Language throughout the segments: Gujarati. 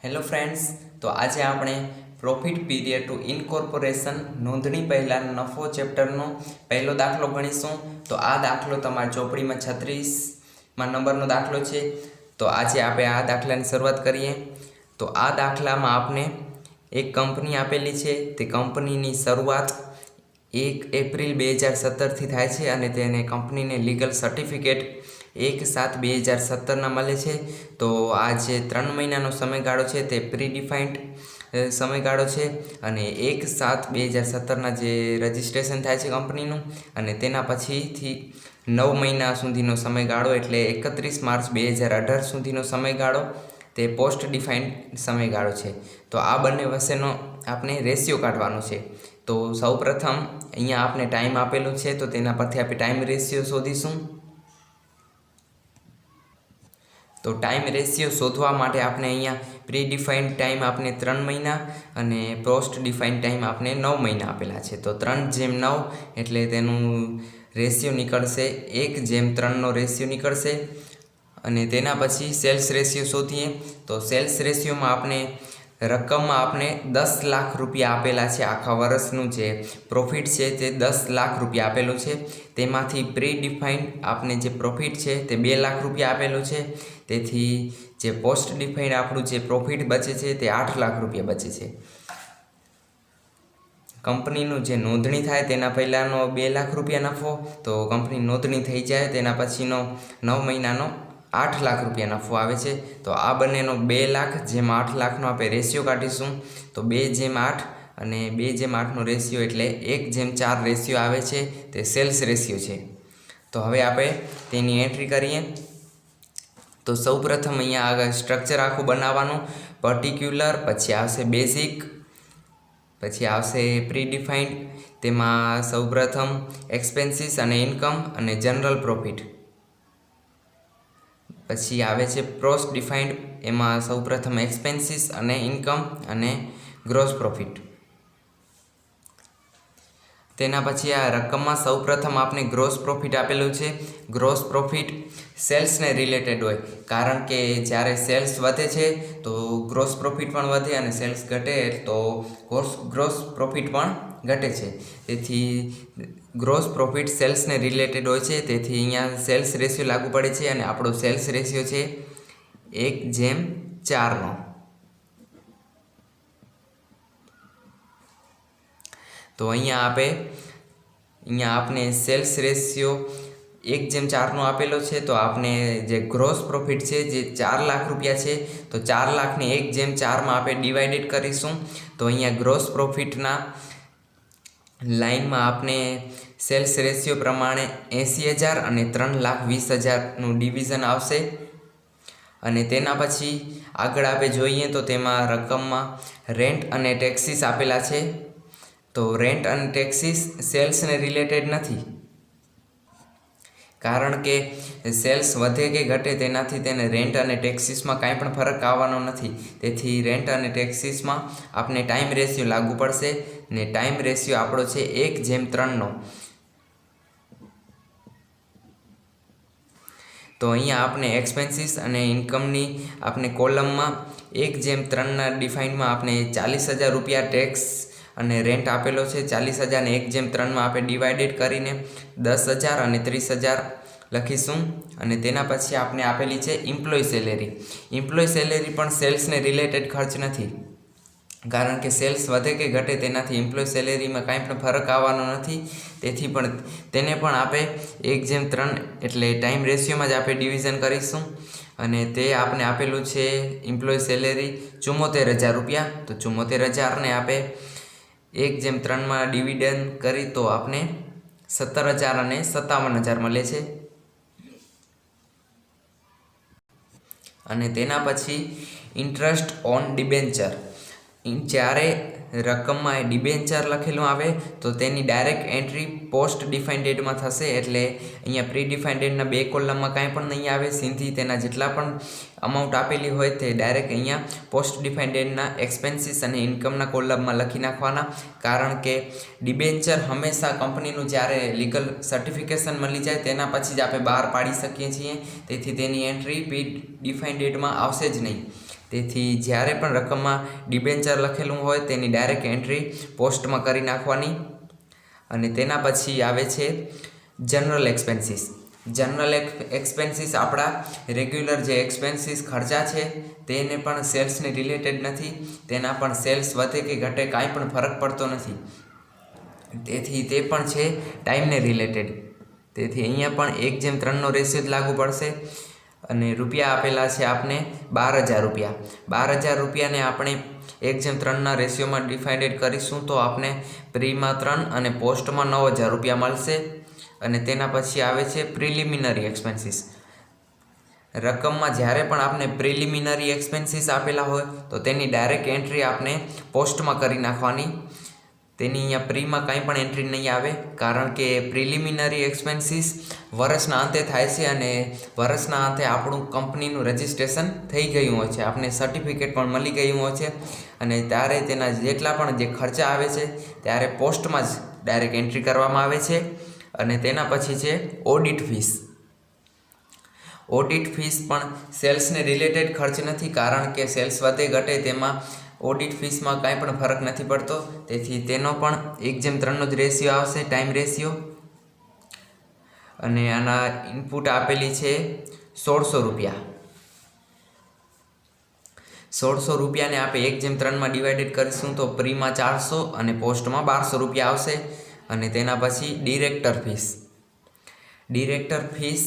હેલો ફ્રેન્ડ્સ, તો આજે આપણે પ્રોફિટ પીરિયડ ટુ ઇનકોર્પોરેશન નોંધણી પહેલાં નફો ચેપ્ટરનો પહેલો દાખલો ગણીશું। તો આ દાખલો તમારી ચોપડીમાં 36માં નંબરનો દાખલો છે। તો આજે આપણે આ દાખલાની શરૂઆત કરીએ। તો આ દાખલામાં આપણે એક કંપની આપેલી છે, તે કંપનીની શરૂઆત 1 એપ્રિલ 2017થી થાય છે અને તેને કંપનીને લીગલ સર્ટિફિકેટ 1/7/2017 મળે છે। તો આ જે 3 મહિનાનો સમયગાળો છે તે પ્રીડિફાઇન્ડ સમયગાળો છે અને 1/7/2017ના જે રજિસ્ટ્રેશન થાય છે કંપનીનું અને તેના પછીથી 9 મહિના સુધીનો સમયગાળો એટલે 31 માર્ચ 2018 સુધીનો સમયગાળો તે પોસ્ટ ડિફાઇન્ડ સમયગાળો છે। તો આ બંને વચ્ચેનો આપણે રેશિયો કાઢવાનો છે। તો સૌપ્રથમ અહીંયા આપણે ટાઈમ આપેલું છે, તો તેના પરથી આપણે ટાઈમ રેશિયો શોધીશું। તો ટાઈમ રેશિયો શોધવા માટે આપણે અહીંયા પ્રી ડિફાઇન્ડ ટાઈમ આપણે 3 મહિના અને પોસ્ટ ડિફાઇન્ડ ટાઈમ આપણે 9 મહિના આપેલા છે। તો 3/9 એટલે તેનું રેશિયો નીકળશે 1/3નો રેશિયો નીકળશે। અને તેના પછી સેલ્સ રેશિયો શોધીએ। તો સેલ્સ રેશિયોમાં આપણે રકમમાં આપણે 10 લાખ રૂપિયા આપેલા છે। આખા વર્ષનું જે પ્રોફિટ છે તે 10 લાખ રૂપિયા આપેલું છે। તેમાંથી પ્રી ડિફાઇન્ડ આપણે જે પ્રોફિટ છે તે 2 લાખ રૂપિયા આપેલું છે। તેથી જે પોસ્ટ ડિફાઇન્ડ આપણું જે પ્રોફિટ બચે છે તે 8 લાખ રૂપિયા બચે છે। કંપનીનું જે નોંધણી થાય તેના પહેલાંનો 2 લાખ રૂપિયા નફો, તો કંપની નોંધણી થઈ જાય તેના પછીનો 9 મહિનાનો 8 લાખ રૂપિયા નફો આવે છે। તો આ બંનેનો 2 લાખ જેમ 8 લાખનો આપણે રેશિયો કાઢીશું। તો 2/8 અને 2/8નો રેશિયો એટલે 1/4 રેશિયો આવે છે, તે સેલ્સ રેશિયો છે। તો હવે આપણે તેની એન્ટ્રી કરીએ। તો સૌપ્રથમ અહીંયા આગળ સ્ટ્રક્ચર આખું બનાવવાનું, પર્ટિક્યુલર, પછી આવશે બેઝિક, પછી આવશે પ્રી ડિફાઇન્ડ, તેમાં સૌપ્રથમ એક્સપેન્સીસ અને ઇન્કમ અને જનરલ પ્રોફિટ, પછી આવે છે પોસ્ટ ડિફાઇન્ડ, એમાં સૌપ્રથમ એક્સપેન્સીસ અને ઇન્કમ અને ગ્રોસ પ્રોફિટ। તેના પછી આ રકમમાં સૌપ્રથમ આપણે ગ્રોસ પ્રોફિટ આપેલું છે। ગ્રોસ પ્રોફિટ સેલ્સને રિલેટેડ હોય, કારણ કે જ્યારે સેલ્સ વધે છે તો ગ્રોસ પ્રોફિટ પણ વધે અને સેલ્સ ઘટે તો ગ્રોસ પ્રોફિટ પણ ઘટે છે। તેથી ગ્રોસ પ્રોફિટ સેલ્સને રિલેટેડ હોય છે, તેથી અહીંયા સેલ્સ રેશિયો લાગુ પડે છે અને આપણો સેલ્સ રેશિયો છે 1/4નો। તો અહીંયા આપણે સેલ્સ રેશિયો 1/4નો આપેલો છે। તો આપણે જે ગ્રોસ પ્રોફિટ છે જે 4 લાખ રૂપિયા છે, તો 4 લાખને 1/4માં આપણે ડિવાઇડેડ કરીશું। તો અહીંયા ગ્રોસ પ્રોફિટના લાઇનમાં આપણે સેલ્સ રેશિયો પ્રમાણે 80,000 અને 3,20,000નું ડિવિઝન આવશે। અને તેના પછી આગળ આપણે જોઈએ તો તેમાં રકમમાં રેન્ટ અને ટેક્સીસ આપેલા છે। તો રેન્ટ અને ટેક્સીસ સેલ્સને રિલેટેડ નથી, કારણ કે સેલ્સ વધે કે ઘટે તેનાથી તેને રેન્ટ અને ટેક્સીસમાં કાંઈ પણ ફરક આવવાનો નથી। તેથી રેન્ટ અને ટેક્સીસમાં આપણે ટાઈમ રેશિયો લાગુ પડશે ને ટાઈમ રેશિયો આપણો છે 1/3નો। તો અહીંયા આપણે એક્સપેન્સીસ અને ઇન્કમની આપણે કોલમમાં 1/3ના ડિફાઇન્ડમાં આપણે 40,000 રૂપિયા ટેક્સ અને રેન્ટ આપેલો છે। 40,000ને 1/3માં આપણે ડિવાઇડેડ કરીને 10,000 અને 30,000 લખીશું। અને તેના પછી આપણે આપેલી છે એમ્પ્લોય સેલેરી। એમ્પ્લોય સેલેરી પણ સેલ્સને રિલેટેડ ખર્ચ નથી, કારણ કે સેલ્સ વધે કે ઘટે તેનાથી એમ્પ્લોય સેલેરીમાં કાંઈ પણ ફરક આવવાનો નથી। તેથી પણ તેને પણ આપણે 1/3 એટલે ટાઈમ રેશિયોમાં જ આપણે ડિવિઝન કરીશું। અને તે આપણે આપેલું છે એમ્પ્લોય સેલેરી 74,000 રૂપિયા। તો 74,000ને આપણે 1/3માં ડિવિડન્ડ કરી તો આપણે 17,000 અને 57,000 મળે છે। અને તેના પછી ઇન્ટરેસ્ટ ઓન ડિબેન્ચર, જ્યારે રકમમાં ડિબેન્ચર લખેલું આવે તો તેની ડાયરેક્ટ એન્ટ્રી પોસ્ટ ડિફાઇન્ડ ડેટમાં થશે। એટલે અહીંયા પ્રી ડિફાઇન્ડ ડેટના 2 કોલમમાં કાંઈ પણ નહીં આવે, સીધી તેના જેટલા પણ અમાઉન્ટ આપેલી હોય તે ડાયરેક્ટ અહીંયા પોસ્ટ ડિફાઇન્ડ ડેટના એક્સપેન્સીસ અને ઇન્કમના કોલમમાં લખી નાખવાના, કારણ કે ડિબેન્ચર હંમેશા કંપનીનું જ્યારે લીગલ સર્ટિફિકેશન મળી જાય તેના પછી જ આપણે બહાર પાડી શકીએ છીએ। તેથી તેની એન્ટ્રી પ્રી ડિફાઇન્ડ ડેટમાં આવશે જ નહીં। તેથી જ્યારે પણ રકમમાં ડિબેન્ચર લખેલું હોય તેની ડાયરેક્ટ એન્ટ્રી પોસ્ટમાં કરી નાખવાની. અને તેના પછી આવે છે જનરલ એક્સપેન્સીસ. જનરલ એક્સપેન્સીસ આપણા રેગ્યુલર જે એક્સપેન્સીસ ખર્ચા છે તેને પણ સેલ્સને રિલેટેડ નથી, તેના પણ સેલ્સ વધે કે ઘટે કાંઈ પણ ફરક પડતો નથી, તેથી તે પણ છે ટાઈમને રિલેટેડ. તેથી અહીંયા પણ 1:3નો રેશિયો જ લાગુ પડશે. અને રૂપિયા આપેલા છે આપણે 12,000 રૂપિયા. 12,000 રૂપિયાને આપણે 1:3ના રેશિયોમાં ડિવાઇડેડ કરીશું તો આપણે પ્રીમાં 3 અને પોસ્ટમાં 9,000 રૂપિયા મળશે. અને તેના પછી આવે છે પ્રિલિમિનરી એક્સપેન્સીસ. રકમમાં જ્યારે પણ આપણે પ્રિલિમિનરી એક્સપેન્સીસ આપેલા હોય તો તેની ડાયરેક્ટ એન્ટ્રી આપણે પોસ્ટમાં કરી નાખવાની. તેની અહીંયા પ્રીમાં કાંઈ પણ એન્ટ્રી નહીં આવે, કારણ કે પ્રિલિમિનરી એક્સપેન્સીસ વર્ષના અંતે થાય છે અને વર્ષના અંતે આપણું કંપનીનું રજિસ્ટ્રેશન થઈ ગયું હોય છે, આપણે સર્ટિફિકેટ પણ મળી ગયું હોય છે અને ત્યારે તેના જેટલા પણ જે ખર્ચા આવે છે ત્યારે પોસ્ટમાં જ ડાયરેક્ટ એન્ટ્રી કરવામાં આવે છે. અને તેના પછી છે ઓડિટ ફીસ. ઓડિટ ફીસ પણ સેલ્સને રિલેટેડ ખર્ચ નથી, કારણ કે સેલ્સ વધે ઘટે તેમાં ઓડિટ ફીસમાં કાંઈ પણ ફરક નથી પડતો, તેથી તેનો પણ 1:3નો જ રેશિયો આવશે, ટાઈમ રેશિયો. અને આના ઇનપુટ આપેલી છે 1,600 રૂપિયા. 1,600 રૂપિયાને આપણે 1:3માં ડિવાઇડેડ કરીશું તો પ્રીમાં 400 અને પોસ્ટમાં 1200 રૂપિયા આવશે. અને તેના પછી ડિરેક્ટર ફીસ. ડિરેક્ટર ફીસ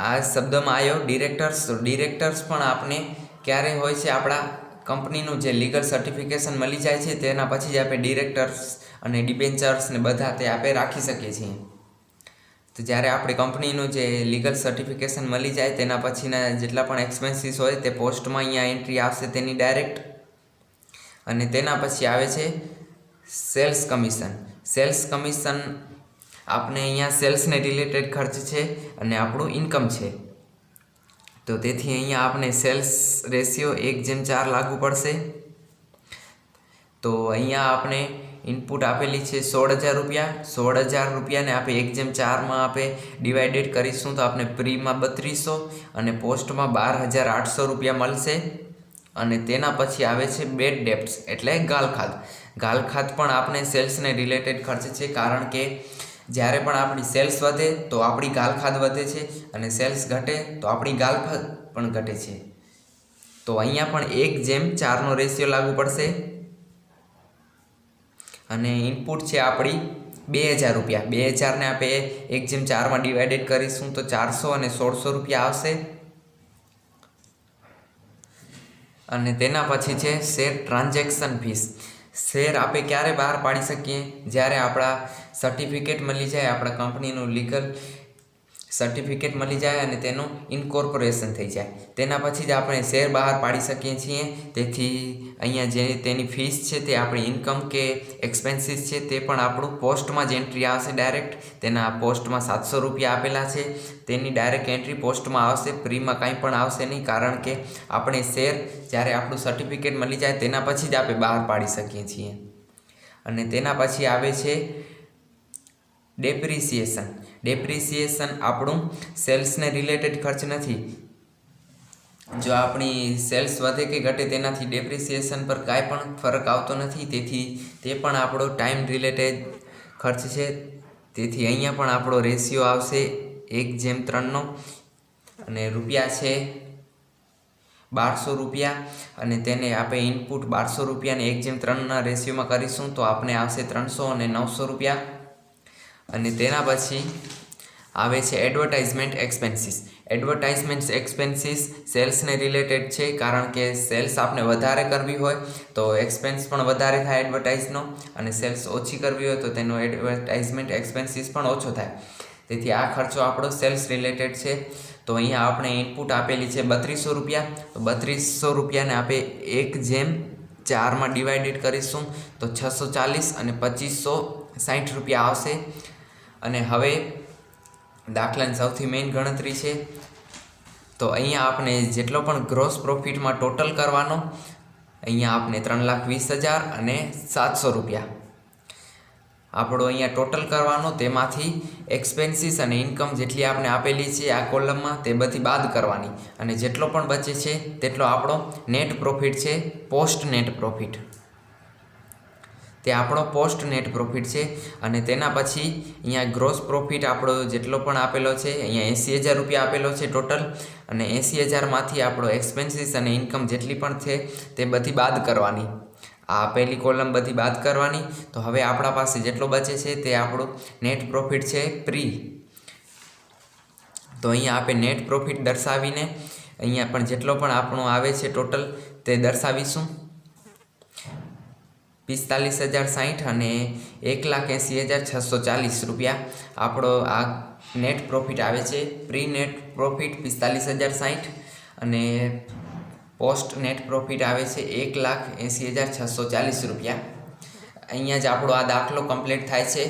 આ શબ્દમાં આવ્યો ડિરેક્ટર્સ. તો ડિરેક્ટર્સ પણ આપણે ક્યારે હોય છે, આપણા કંપનીનું જે લીગલ સર્ટિફિકેશન મળી જાય છે તેના પછી જ આપણે ડિરેક્ટર્સ અને ડિબેન્ચર્સ ને બધા તે આપણે રાખી શકીએ છીએ. તો જ્યારે આપણી કંપનીનું જે લીગલ સર્ટિફિકેશન મળી જાય તેના પછીના જેટલા પણ એક્સપેન્સીસ હોય તે પોસ્ટમાં અહીંયા એન્ટ્રી આવશે તેની ડાયરેક્ટ. અને તેના પછી આવે છે સેલ્સ કમિશન. સેલ્સ કમિશન આપણે અહીંયા સેલ્સને રિલેટેડ ખર્ચ છે અને આપણું ઇન્કમ છે, તો તેથી અહીંયા આપણે સેલ્સ રેશિયો 1:4 લાગુ પડશે. તો અહીંયા આપણે ઇનપુટ આપેલી છે 16,000 રૂપિયા. 16,000 રૂપિયાને આપણે 1:4માં આપણે ડિવાઇડેડ કરીશું તો આપણે પ્રીમાં 3200 અને પોસ્ટમાં 12,800 રૂપિયા મળશે. અને તેના પછી આવે છે બેડ ડેપ્ટ્સ એટલે ગાલખાત. ગાલખાત પણ આપણે સેલ્સને રિલેટેડ ખર્ચ છે, કારણ કે જ્યારે પણ આપણી સેલ્સ વધે તો આપણી ગાલખાત વધે છે અને સેલ્સ ઘટે તો આપણી ગાલખાત પણ ઘટે છે. તો અહીંયા પણ 1:4નો રેશિયો લાગુ પડશે. અને ઇનપુટ છે આપણી 2,000 રૂપિયા. 2,000ને આપણે 1:4માં ડિવાઇડેડ કરીશું તો 400 અને 1,600 રૂપિયા આવશે. અને તેના પછી છે શેર ટ્રાન્ઝેક્શન ફીસ. શેર આપણે ક્યારે બહાર પાડી શકીએ, જ્યારે આપણા સર્ટિફિકેટ મળી જાય, આપણા કંપનીનું લીગલ સર્ટિફિકેટ મળી જાય અને તેનું ઇન્કોર્પોરેશન થઈ જાય, તેના પછી જ આપણે શેર બહાર પાડી શકીએ છીએ. તેથી અહીંયા જે તેની ફીસ છે તે આપણી ઇન્કમ કે એક્સપેન્સીસ છે તે પણ આપણું પોસ્ટમાં જ એન્ટ્રી આવશે ડાયરેક્ટ. તેના પોસ્ટમાં 700 રૂપિયા આપેલા છે, તેની ડાયરેક્ટ એન્ટ્રી પોસ્ટમાં આવશે, પ્રીમાં કાંઈ પણ આવશે નહીં, કારણ કે આપણે શેર જ્યારે આપણું સર્ટિફિકેટ મળી જાય તેના પછી જ આપણે બહાર પાડી શકીએ છીએ. અને તેના પછી આવે છે ડેપ્રિસિએશન. ડેપ્રિસિએશન આપણું સેલ્સને રિલેટેડ ખર્ચ નથી. જો આપણી સેલ્સ વધે કે ઘટે તેનાથી ડેપ્રિસિએશન પર કાંઈ પણ ફરક આવતો નથી, તેથી તે પણ આપણો ટાઈમ રિલેટેડ ખર્ચ છે. તેથી અહીંયા પણ આપણો રેશિયો આવશે 1:3નો. અને રૂપિયા છે 1200 રૂપિયા. અને તેને આપણે ઇનપુટ 1200 રૂપિયાને 1:3ના રેશિયોમાં કરીશું તો આપણે આવશે 300 અને 900 રૂપિયા. અને તેના પછી આવે છે એડવર્ટાઇઝમેન્ટ એક્સપેન્સીસ. એડવર્ટાઇઝમેન્ટ એક્સપેન્સીસ સેલ્સને રિલેટેડ છે, કારણ કે સેલ્સ આપણે વધારે કરવી હોય તો એક્સપેન્સ પણ વધારે થાય એડવર્ટાઇઝનો, અને સેલ્સ ઓછી કરવી હોય તો તેનો એડવર્ટાઇઝમેન્ટ એક્સપેન્સીસ પણ ઓછો થાય. તેથી આ ખર્ચો આપણો સેલ્સ રિલેટેડ છે. તો અહીંયા આપણે ઇનપુટ આપેલી છે 3200 રૂપિયા. તો 3200 રૂપિયાને આપણે 1:4માં ડિવાઇડેડ કરીશું તો 640 અને 2560 રૂપિયા આવશે. અને હવે દાખલાની સૌથી મેઇન ગણતરી છે. તો અહીંયા આપણે જેટલો પણ ગ્રોસ પ્રોફિટમાં ટોટલ કરવાનો, અહીંયા આપણે 3,20,000 અને 700 રૂપિયા. આપણો અહીંયા ટોટલ કરવાનો, તેમાંથી એક્સપેન્સીસ અને ઇન્કમ જેટલી આપણે આપેલી છે આ કોલમમાં તે બધી બાદ કરવાની, અને જેટલો પણ બચે છે તેટલો આપણો નેટ પ્રોફિટ છે, પોસ્ટ નેટ પ્રોફિટ. તે આપણો પોસ્ટ નેટ પ્રોફિટ છે. અને તેના પછી અહીંયા ગ્રોસ પ્રોફિટ આપણો જેટલો પણ આપેલો છે, અહીંયા 80,000 રૂપિયા આપેલો છે ટોટલ, અને 80,000માંથી આપણો એક્સપેન્સીસ અને ઇન્કમ જેટલી પણ છે તે બધી બાદ કરવાની. આ પહેલી કોલમ બધી બાદ કરવાની. તો હવે આપણા પાસે જેટલો બચે છે તે આપણું નેટ પ્રોફિટ છે પ્રી. તો અહીંયા આપણે નેટ પ્રોફિટ દર્શાવીને અહીંયા પણ જેટલો પણ આપણો આવે છે ટોટલ તે દર્શાવીશું. 45,060 અને 1,80,640 રૂપિયા આપણો આ નેટ પ્રોફિટ આવે છે. પ્રી નેટ પ્રોફિટ 45,060 અને પોસ્ટ નેટ પ્રોફિટ આવે છે 1,80,640 રૂપિયા. અહીંયા જ આપણો આ દાખલો કમ્પ્લીટ થાય છે.